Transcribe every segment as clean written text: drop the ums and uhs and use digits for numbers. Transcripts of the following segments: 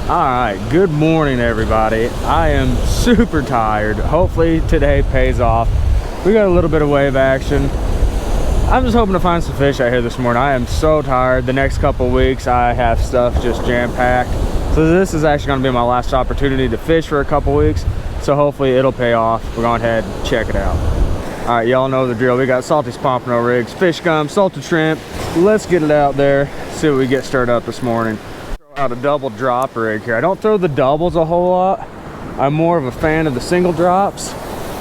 All right, good morning everybody. I am super tired. Hopefully today pays off. We got a little bit of wave action. I'm just hoping to find some fish out here this morning. I am so tired. The next couple weeks I have stuff just jam-packed. So this is actually gonna be my last opportunity to fish for a couple weeks. So hopefully it'll pay off. We're going ahead and check it out. All right, y'all know the drill. We got Salty's Pompano rigs, fish gum, salted shrimp. Let's get it out there, see what we get stirred up this morning. Out a double drop rig here. I don't throw the doubles a whole lot. I'm more of a fan of the single drops,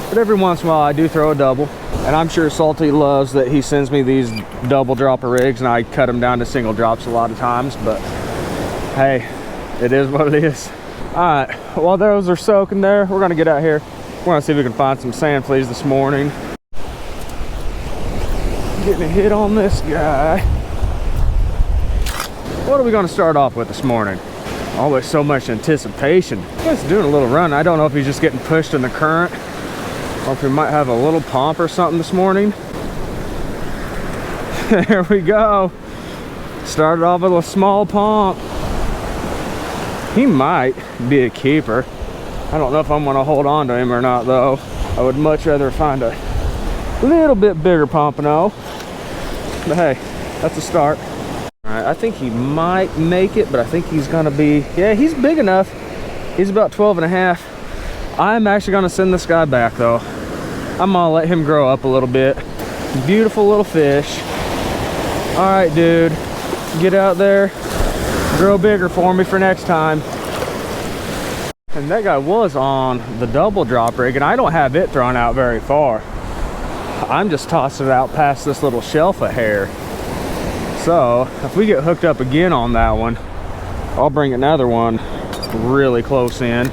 but every once in a while I do throw a double. And I'm sure Salty loves that he sends me these double dropper rigs and I cut them down to single drops a lot of times, but hey, it is what it is. All right, while those are soaking there, we're gonna get out here. We're gonna see if we can find some sand fleas this morning. Getting a hit on this guy. What are we gonna start off with this morning? Always so much anticipation. He's doing a little run. I don't know if he's just getting pushed in the current or if we might have a little pomp or something this morning. There we go. Started off with a small pomp. He might be a keeper. I don't know if I'm gonna hold on to him or not though. I would much rather find a little bit bigger pompano. But hey, that's a start. All right, I think he might make it, but I think he's gonna be, yeah, he's big enough. He's about 12 and a half. I'm actually gonna send this guy back though. I'm gonna let him grow up a little bit. Beautiful little fish. All right, dude, get out there, grow bigger for me for next time. And that guy was on the double drop rig, and I don't have it thrown out very far. I'm just tossing it out past this little shelf of hair. So if we get hooked up again on that one, I'll bring another one really close in.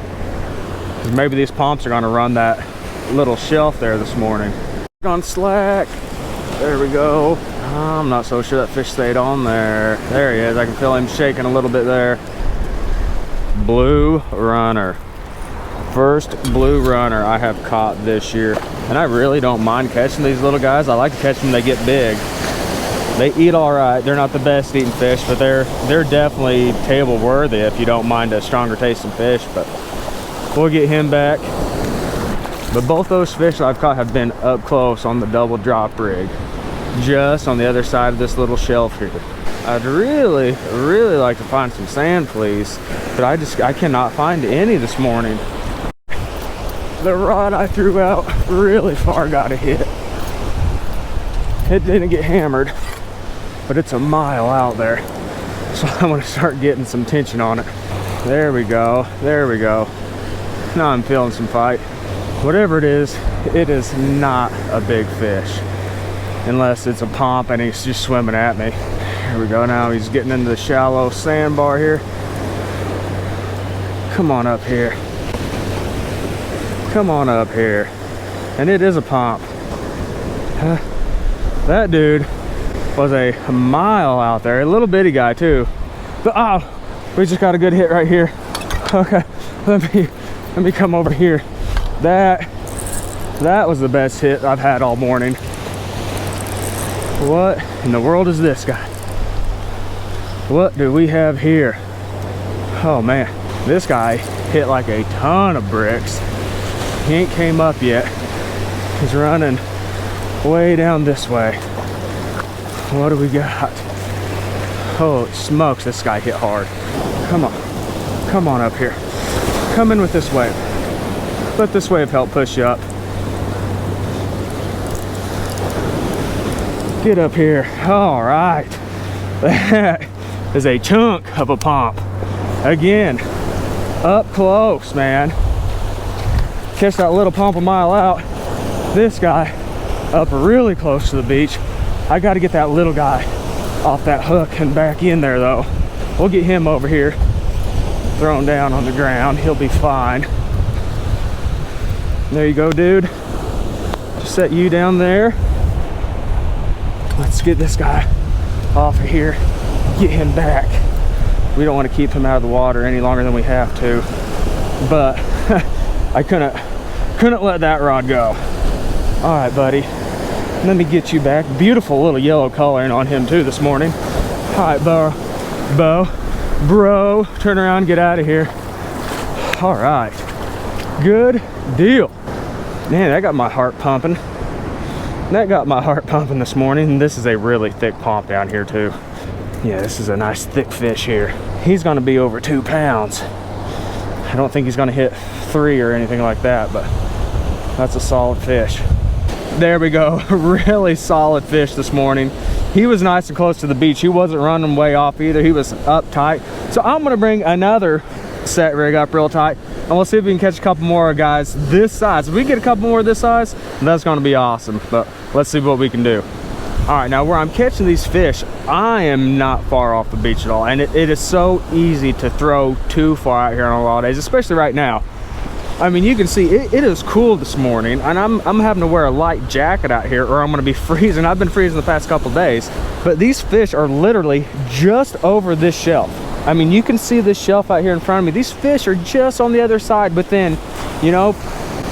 Maybe these pomps are gonna run that little shelf there this morning. On slack, there we go. I'm not so sure that fish stayed on there. There he is, I can feel him shaking a little bit there. Blue runner. First blue runner I have caught this year. And I really don't mind catching these little guys. I like to catch them when they get big. They eat all right. They're not the best eating fish, but they're definitely table worthy if you don't mind a stronger tasting fish. But we'll get him back. But both those fish I've caught have been up close on the double drop rig, just on the other side of this little shelf here. I'd really like to find some sand fleas, but I cannot find any this morning. The rod I threw out really far got a hit. It didn't get hammered, but it's a mile out there. So I'm gonna start getting some tension on it. There we go, there we go. Now I'm feeling some fight. Whatever it is not a big fish. Unless it's a pomp and he's just swimming at me. Here we go, now he's getting into the shallow sandbar here. Come on up here. Come on up here. And it is a pomp. That dude was a mile out there. A little bitty guy too. But oh, we just got a good hit right here. Okay, let me come over here. That was the best hit I've had all morning. What in the world is this guy? What do we have here? Oh man, this guy hit like a ton of bricks. He ain't came up yet. He's running way down this way. What do we got? Oh smokes, this guy hit hard. Come on up here. Come in with this wave. Let this wave help push you up. Get up here. All right. That is a chunk of a pomp. Again, up close, man. Catch that little pomp a mile out. This guy up really close to the beach. I got to get that little guy off that hook and back in there though. We'll get him over here, thrown down on the ground. He'll be fine. There you go, dude. Just set you down there. Let's get this guy off of here, get him back. We don't want to keep him out of the water any longer than we have to, but I couldn't let that rod go. All right, buddy, let me get you back. Beautiful little yellow coloring on him too this morning. All right, bro. Turn around, get out of here. All right, good deal. Man, that got my heart pumping. That got my heart pumping this morning. And this is a really thick pomp down here too. Yeah, this is a nice thick fish here. He's gonna be over 2 pounds. I don't think he's gonna hit 3 or anything like that, but that's a solid fish. There we go, really solid fish this morning. He was nice and close to the beach. He wasn't running way off either. He was up tight. So I'm gonna bring another set rig up real tight, and we'll see if we can catch a couple more guys this size. If we get a couple more this size, that's gonna be awesome, but let's see what we can do. All right, now where I'm catching these fish, I am not far off the beach at all, and it is so easy to throw too far out here on a lot of days, especially right now. I mean, you can see it is cool this morning, and I'm having to wear a light jacket out here or I'm gonna be freezing. I've been freezing the past couple days, but these fish are literally just over this shelf. I mean, you can see this shelf out here in front of me. These fish are just on the other side within, you know,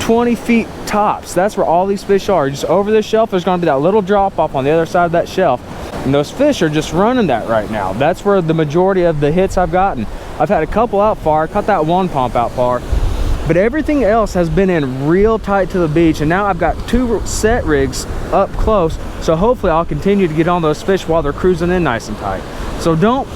20 feet tops. That's where all these fish are. Just over this shelf, there's gonna be that little drop off on the other side of that shelf. And those fish are just running that right now. That's where the majority of the hits I've gotten. I've had a couple out far, caught that one pump out far, but everything else has been in real tight to the beach. And now I've got 2 set rigs up close. So hopefully I'll continue to get on those fish while they're cruising in nice and tight. So don't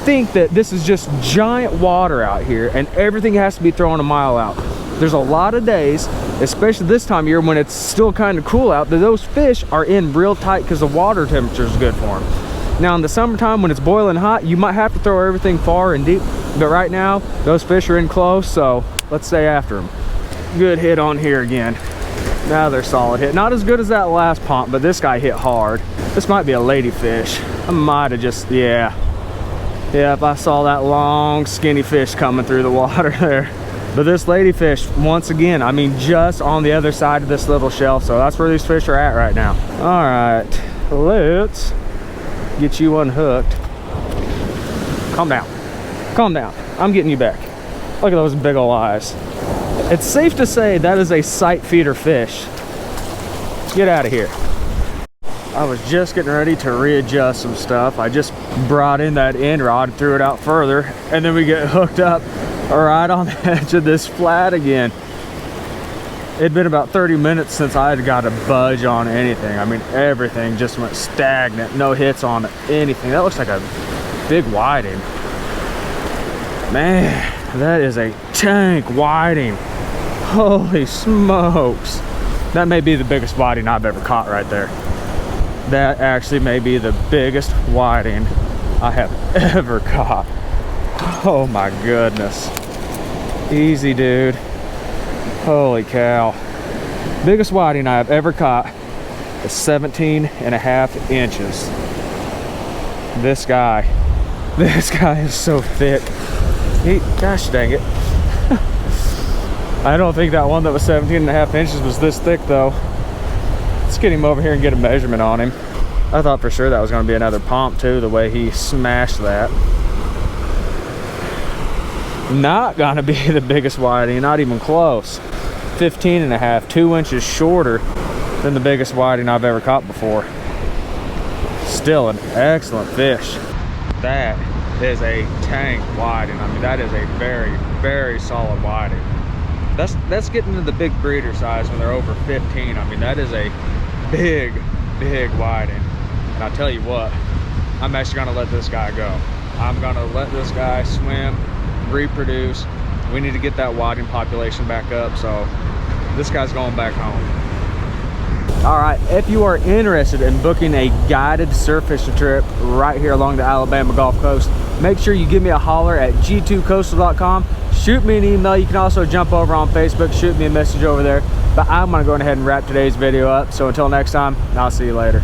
think that this is just giant water out here and everything has to be thrown a mile out. There's a lot of days, especially this time of year when it's still kind of cool out, that those fish are in real tight because the water temperature is good for them. Now in the summertime when it's boiling hot, you might have to throw everything far and deep, but right now those fish are in close, so let's stay after them. Good hit on here again. Now they're solid hit. Not as good as that last pump, but this guy hit hard. This might be a ladyfish. I might have just, yeah, if I saw that long skinny fish coming through the water there. But this ladyfish, once again, I mean, just on the other side of this little shelf. So that's where these fish are at right now. All right, let's get you unhooked. Calm down, calm down. I'm getting you back. Look at those big ol' eyes. It's safe to say that is a sight feeder fish. Get out of here. I was just getting ready to readjust some stuff. I just brought in that end rod and threw it out further, and then we get hooked up right on the edge of this flat again. It'd been about 30 minutes since I had got a budge on anything. I mean, everything just went stagnant, no hits on anything. That looks like a big whiting. Man, that is a tank whiting. Holy smokes. That may be the biggest whiting I've ever caught right there. That actually may be the biggest whiting I have ever caught. Oh my goodness. Easy, dude. Holy cow. Biggest whiting I have ever caught is 17.5 inches. This guy is so thick. Gosh dang it. I don't think that one that was 17.5 inches was this thick though. Let's get him over here and get a measurement on him. I thought for sure that was going to be another pomp too, the way he smashed that. Not going to be the biggest whiting, not even close. 15.5, 2 inches shorter than the biggest whiting I've ever caught before. Still an excellent fish. That is a tank whiting. I mean, that is a very, very solid whiting. That's getting to the big breeder size when they're over 15. I mean, that is a big, big whiting. And I'll tell you what, I'm actually gonna let this guy go. I'm gonna let this guy swim, reproduce. We need to get that whiting population back up, so this guy's going back home. All right, if you are interested in booking a guided surf fishing trip right here along the Alabama Gulf Coast, make sure you give me a holler at g2coastal.com. Shoot me an email. You can also jump over on Facebook, shoot me a message over there. But I'm gonna go ahead and wrap today's video up. So until next time, I'll see you later.